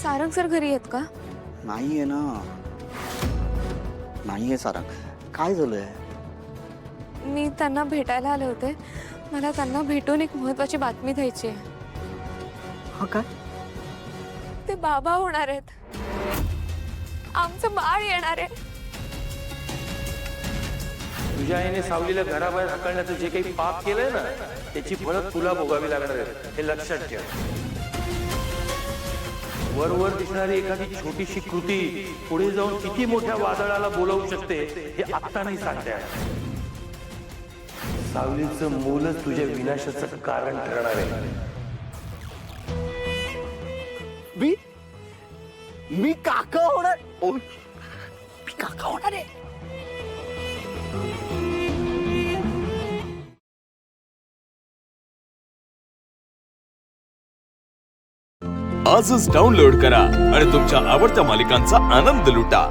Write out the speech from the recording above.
Sarang sir घरी आहेत का? नाहीये ना, नाहीये सारंग. काय झालंय? मी त्यांना भेटायला आले होते. मला त्यांना भेटून एक महत्त्वाची बातमी द्यायची आहे. हा काय? ते बाबा होणार आहेत. आमचं बाळ येणार आहे. तुझ्या आईने सावलीला घराबाहेर हाकलण्याचं जे काही पाप केलंय ना, त्याची फळं तुला भोगावी लागणार आहे, हे लक्षात ठेव. वरवर दिसणारी एखादी छोटीशी कृती पुढे जाऊन किती मोठ्या वादळाला बोलवू शकते हे आत्ता नाही सांगता येणार. सावलीचं मूलच तुझ्या विनाशाचं कारण ठरणार आहे. मी काका होणार. मी काका होणार आहे. आजच डाउनलोड करा आणि तुमच्या आवडत्या मालिकांचा आनंद लुटा.